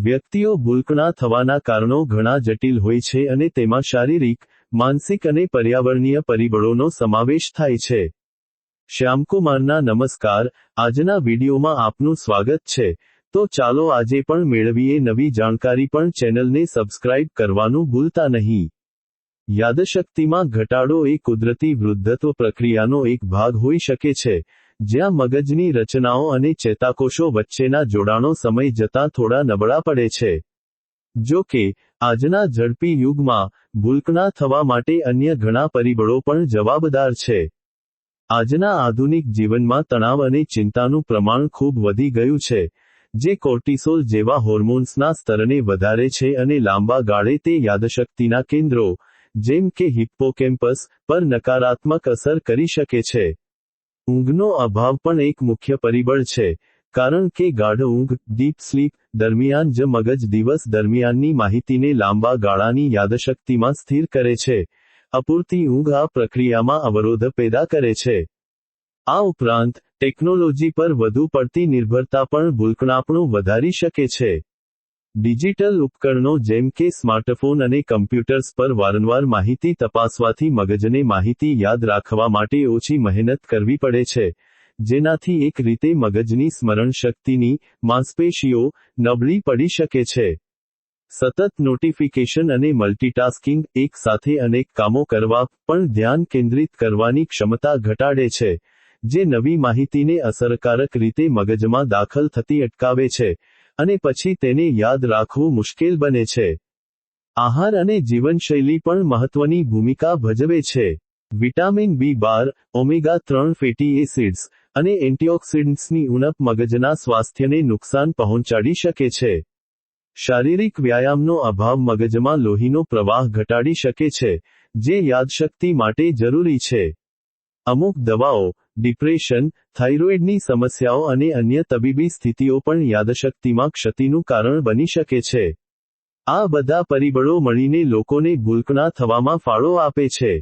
વ્યક્તિઓ ભૂલકણા થવાના કારણો ઘણા જટિલ હોય છે અને તેમાં શારીરિક, માનસિક અને પર્યાવરણીય પરિબળોનો સમાવેશ થાય છે. શ્યામકુમારના નમસ્કાર. આજના વિડીયોમાં આપનું સ્વાગત છે. તો ચાલો આજે પણ મેળવીએ નવી જાણકારી, પણ ચેનલને સબસ્ક્રાઇબ કરવાનું ભૂલતા નહીં. યાદશક્તિમાં ઘટાડો એ કુદરતી વૃદ્ધત્વ પ્રક્રિયાનો એક ભાગ હોઈ શકે છે, જ્યાં મગજની રચનાઓ અને ચેતાકોષો વચ્ચેના જોડાણો સમય જતાં થોડા નબળા પડે છે. જો કે, આજના ઝડપી યુગમાં, ભૂલકણા થવા માટે અન્ય ઘણા પરિબળો પણ જવાબદાર છે. આજના આધુનિક જીવનમાં તણાવ અને ચિંતાનું પ્રમાણ ખૂબ વધી ગયું છે, જે કોર્ટિસોલ જેવા હોર્મોન્સના સ્તરને વધારે છે અને લાંબા ગાળે તે યાદશક્તિના કેન્દ્રો, જેમ કે હિપ્પોકેમ્પસ, પર નકારાત્મક અસર કરી શકે છે. ઊંઘનો અભાવ પણ એક મુખ્ય પરિબળ છે, કારણ કે ગાઢ ઊંઘ, ડીપ સ્લીપ, દરમિયાન જ મગજ દિવસ દરમિયાનની માહિતીને લાંબા ગાળાની યાદશક્તિમાં સ્થિર કરે છે. અપૂરતી ઊંઘ આ પ્રક્રિયામાં અવરોધ પેદા કરે છે. આ ઉપરાંત, ટેકનોલોજી પર વધુ પડતી નિર્ભરતા પણ ભૂલકણાપણું વધારી શકે છે. ડિજિટલ ઉપકરણો જેમ કે સ્માર્ટફોન અને કમ્પ્યુટર્સ પર વારંવાર માહિતી તપાસવાથી મગજને માહિતી યાદ રાખવા માટે ઓછી મહેનત કરવી પડે છે, જેનાથી એક રીતે મગજની સ્મરણ શક્તિની, માંસપેશીઓ, નબળી પડી શકે છે. સતત નોટિફિકેશન અને મલ્ટીટાસ્કિંગ, એક સાથે અનેક કામો કરવા, પણ ધ્યાન કેન્દ્રિત કરવાની ક્ષમતા ઘટાડે છે, જે નવી માહિતીને અસરકારક રીતે મગજમાં દાખલ થતી અટકાવે છે, અને પછી તેને યાદ રાખવું મુશ્કેલ બને છે. આહાર અને જીવનશૈલી પણ મહત્વની ભૂમિકા ભજવે છે. વિટામિન બી12, ઓમેગા-3 ફેટી એસિડ્સ, અને એન્ટીઓક્સિડન્ટ્સની ઉણપ મગજના સ્વાસ્થ્યને નુકસાન પહોંચાડી શકે છે. શારીરિક વ્યાયામનો અભાવ મગજમાં લોહીનો પ્રવાહ ઘટાડી શકે છે, જે યાદશક્તિ માટે જરૂરી છે. અમુક દવાઓ, ડિપ્રેશન, થાઇરોઇડની સમસ્યાઓ અને અન્ય તબીબી સ્થિતિઓ પણ યાદશક્તિમાં ક્ષતિનું કારણ બની શકે છે. આ બધા પરિબળો મળીને લોકોને ભૂલકણા થવામાં ફાળો આપે છે.